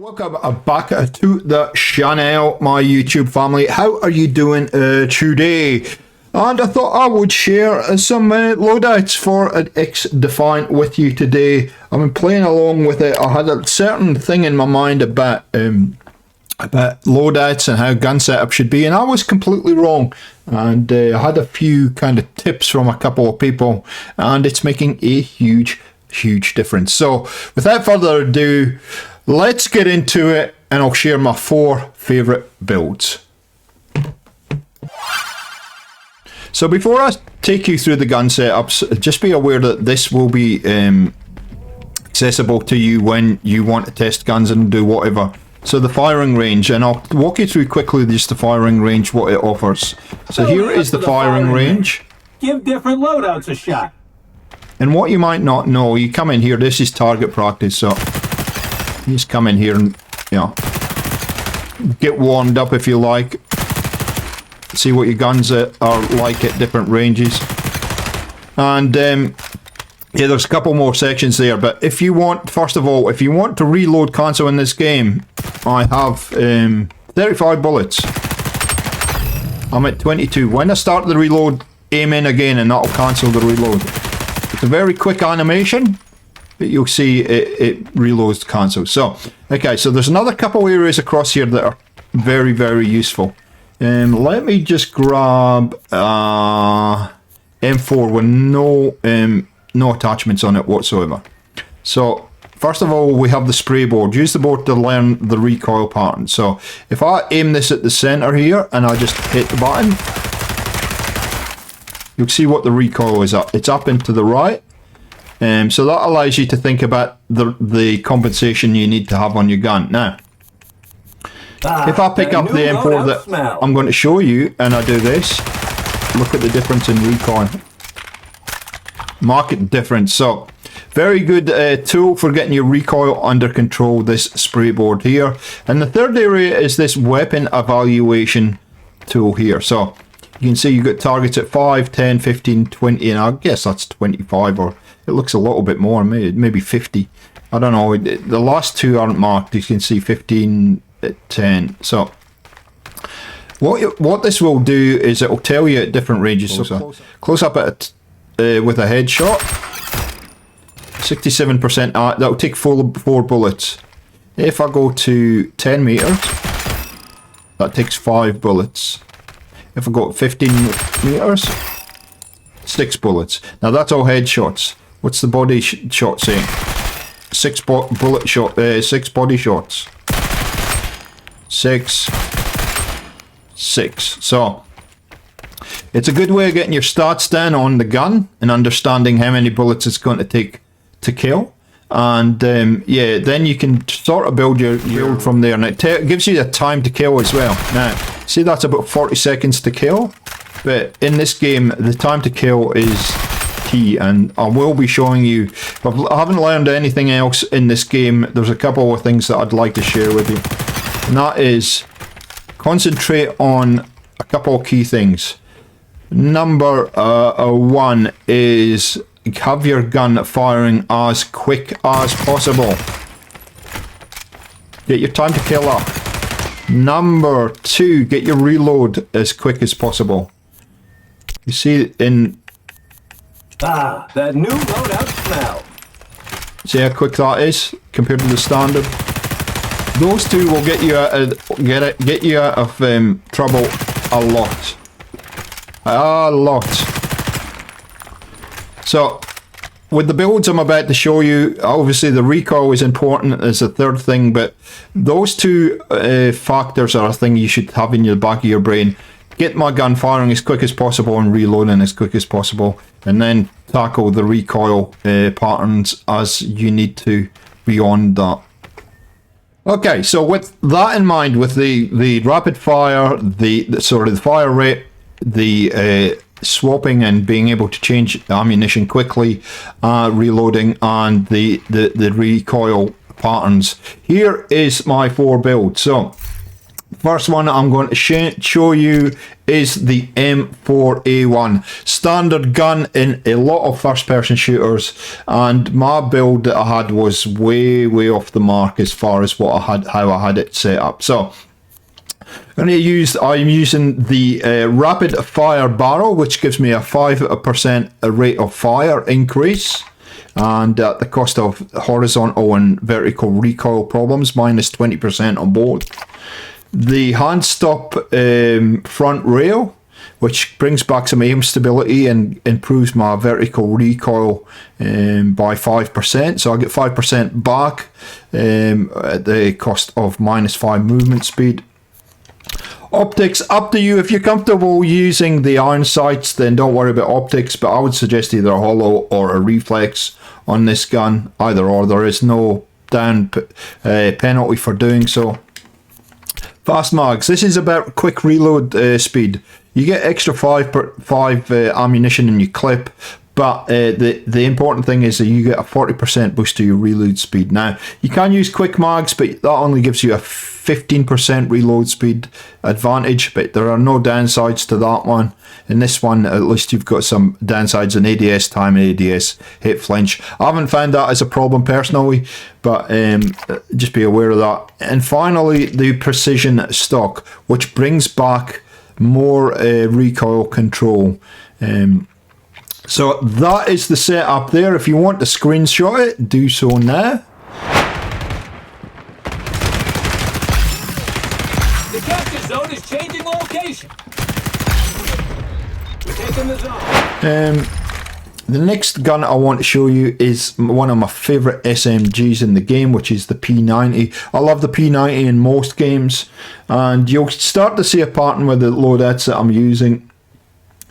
Welcome back to the channel, my YouTube family. How are you doing today? And I thought I would share some loadouts for an Xdefiant with you today. I've been playing along with it. I had a certain thing in my mind about loadouts and how gun setup should be, and I was completely wrong. And I had a few kind of tips from a couple of people, and it's making a huge difference. So without further ado, let's get into it, and I'll share my 4 favorite builds. So before I take you through the gun setups, just be aware that this will be accessible to you when you want to test guns and do whatever. So the firing range, and I'll walk you through quickly just the firing range, what it offers. So here is the firing range. Give different loadouts a shot. And what you might not know, you come in here, this is target practice, so you just come in here and, you know, get warmed up if you like. See what your guns are like at different ranges. And yeah, there's a couple more sections there, but if you want, first of all, if you want to reload console in this game, I have 35 bullets. I'm at 22. When I start the reload, aim in again and that'll cancel the reload. It's a very quick animation, but you'll see it reloads cancel. So, okay, so there's another couple areas across here that are very useful. Let me just grab M4 with no attachments on it whatsoever. So first of all, we have the spray board. Use the board to learn the recoil pattern. So if I aim this at the center here and I just hit the button, you'll see what the recoil is up. It's up and to the right. So that allows you to think about the compensation you need to have on your gun. Now, if I pick up the M4 that I'm going to show you and I do this, look at the difference in recoil. Market difference. So very good tool for getting your recoil under control, this spray board here. And the third area is this weapon evaluation tool here. So you can see you've got targets at 5, 10, 15, 20, and I guess that's 25, or it looks a little bit more, maybe 50. I don't know. The last two aren't marked. You can see 15, 10. So what this will do is it will tell you at different ranges. So close up at with a headshot, 67%. That will take 4 bullets. If I go to 10 meters, that takes 5 bullets. If I go 15 meters, 6 bullets. Now that's all headshots. What's the body shot saying? 6 bullet shot. 6 body shots. 6. So it's a good way of getting your stats down on the gun and understanding how many bullets it's going to take to kill. And yeah, then you can sort of build your build from there, and it gives you the time to kill as well. Now, see, that's about 40 seconds to kill, but in this game, the time to kill is key, and I will be showing you. If I haven't learned anything else in this game, there's a couple of things that I'd like to share with you, and that is concentrate on a couple of key things. Number 1 is have your gun firing as quick as possible. Get your time to kill up. Number 2, get your reload as quick as possible. You see in... that new loadout smell. See how quick that is compared to the standard? Those two will get you out of trouble a lot. A lot. So, with the builds I'm about to show you, obviously the recoil is important as a third thing, but those 2 factors are a thing you should have in the back of your brain. Get my gun firing as quick as possible and reloading as quick as possible, and then tackle the recoil patterns as you need to beyond that. Okay, so with that in mind, with the rapid fire, the fire rate, the swapping and being able to change ammunition quickly, reloading, and the recoil patterns, here is my 4 builds. So First one I'm going to show you is the M4A1. Standard gun in a lot of first-person shooters, and my build that I had was way off the mark as far as what how I had it set up. So I'm using the rapid fire barrel, which gives me a 5% rate of fire increase, and at the cost of horizontal and vertical recoil problems, minus 20% on both. The hand stop front rail, which brings back some aim stability and improves my vertical recoil by 5%. So I get 5% back at the cost of minus 5 movement speed. Optics, up to you. If you're comfortable using the iron sights, then don't worry about optics, but I would suggest either a hollow or a reflex on this gun. Either or, there is no down penalty for doing so. Fast mags. This is about quick reload speed. You get extra 5 ammunition in your clip, but the important thing is that you get a 40% boost to your reload speed. Now, you can use quick mags, but that only gives you a 15% reload speed advantage, but there are no downsides to that one. In this one, at least you've got some downsides in ADS time and ADS hit flinch. I haven't found that as a problem personally, but just be aware of that. And finally, the precision stock, which brings back more recoil control. So that is the setup there. If you want to screenshot it, do so now. The capture zone is changing location. We're taking the zone. The next gun I want to show you is one of my favourite SMGs in the game, which is the P90. I love the P90 in most games, and you'll start to see a pattern with the loadouts that I'm using.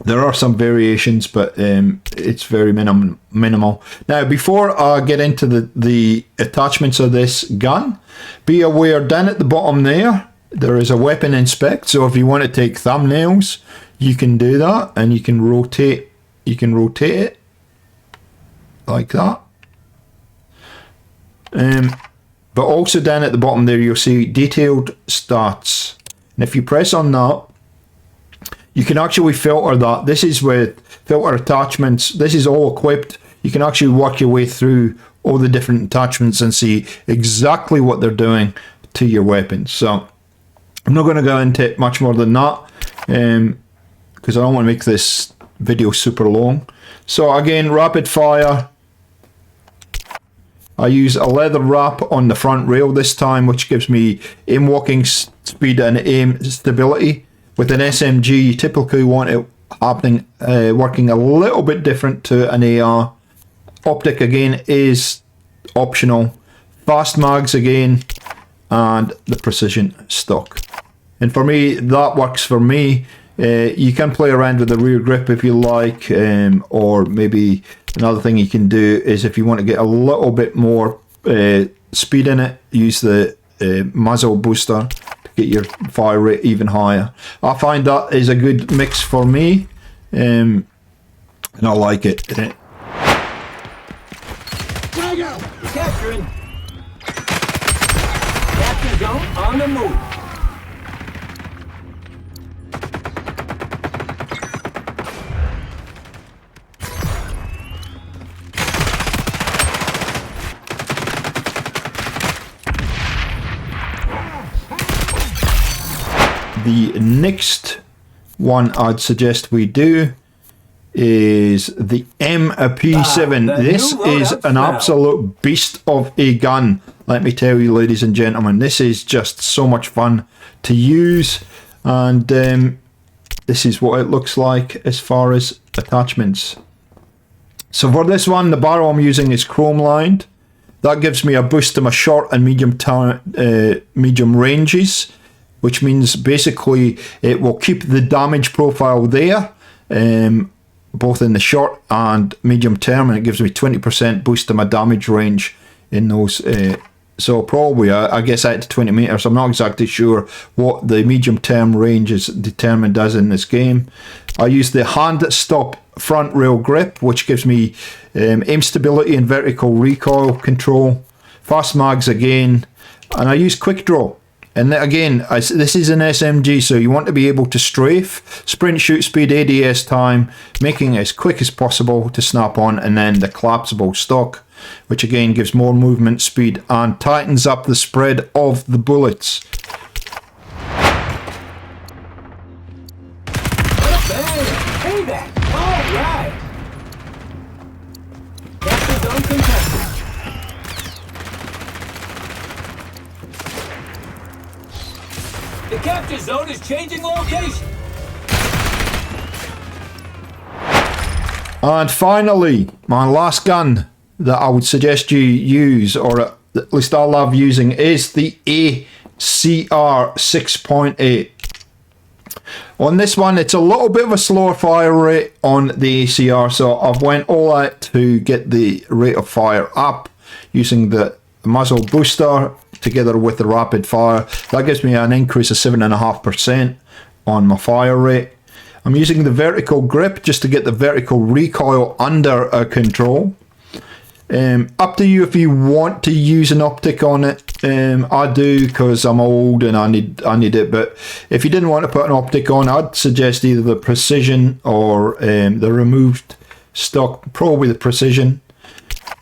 There are some variations, but it's very minimal. Now, before I get into the attachments of this gun, be aware down at the bottom there is a weapon inspect. So if you want to take thumbnails, you can do that, and you can rotate it like that. But also down at the bottom there, you'll see detailed stats, and if you press on that, you can actually filter that. This is with filter attachments. This is all equipped. You can actually work your way through all the different attachments and see exactly what they're doing to your weapons. So I'm not going to go into it much more than that, because I don't want to make this video super long. So again, rapid fire. I use a leather wrap on the front rail this time, which gives me aim walking speed and aim stability. With an SMG, you typically want it working a little bit different to an AR. Optic again is optional. Fast mags again, and the precision stock. And for me, that works for me. You can play around with the rear grip if you like, or maybe another thing you can do is if you want to get a little bit more speed in it, use the muzzle booster to get your fire rate even higher. I find that is a good mix for me, and I like it. Capturing. Capture zone on the move. The next one I'd suggest we do is the MP7. This is an absolute beast of a gun, let me tell you, ladies and gentlemen. This is just so much fun to use, and this is what it looks like as far as attachments. So for this one, the barrel I'm using is chrome lined. That gives me a boost to my short and medium ranges, which means basically it will keep the damage profile there, both in the short and medium term, and it gives me 20% boost to my damage range in those. So probably, I guess, out to 20 meters. I'm not exactly sure what the medium term range is determined as in this game. I use the hand stop front rail grip, which gives me aim stability and vertical recoil control. Fast mags again, and I use quick draw. And again, this is an SMG, so you want to be able to strafe, sprint, shoot speed, ADS time, making it as quick as possible to snap on, and then the collapsible stock, which again gives more movement speed and tightens up the spread of the bullets. Payback! Alright! Capture zone contested. The capture zone is changing location. And finally, my last gun that I would suggest you use, or at least I love using, is the ACR 6.8. On this one, it's a little bit of a slower fire rate on the ACR, so I've went all out to get the rate of fire up using the muzzle booster together with the rapid fire. That gives me an increase of 7.5% on my fire rate. I'm using the vertical grip just to get the vertical recoil under control. Up to you if you want to use an optic on it. I do because I'm old and I need it. But if you didn't want to put an optic on, I'd suggest either the precision or the removed stock, probably the precision.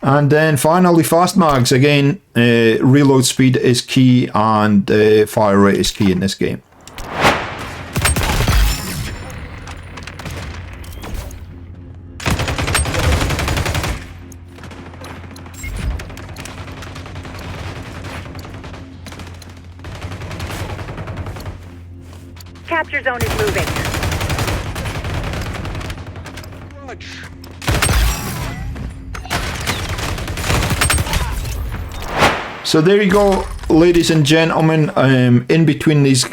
And then finally, fast mags. Again, reload speed is key and fire rate is key in this game. Capture zone is moving. So there you go, ladies and gentlemen. In between these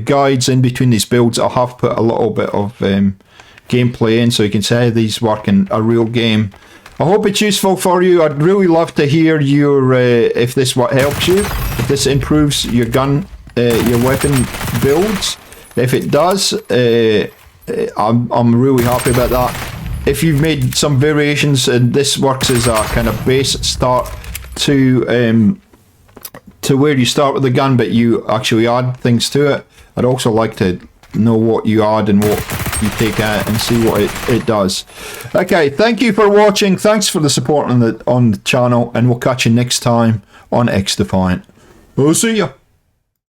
guides, in between these builds, I have put a little bit of gameplay in so you can see how these work in a real game. I hope it's useful for you. I'd really love to hear your if this helps you, if this improves your gun, your weapon builds. If it does, I'm really happy about that. If you've made some variations and this works as a kind of base start to where you start with the gun, but you actually add things to it, I'd also like to know what you add and what you take out and see what it does. Okay, thank you for watching. Thanks for the support on the channel, and we'll catch you next time on Xdefiant. We'll see ya.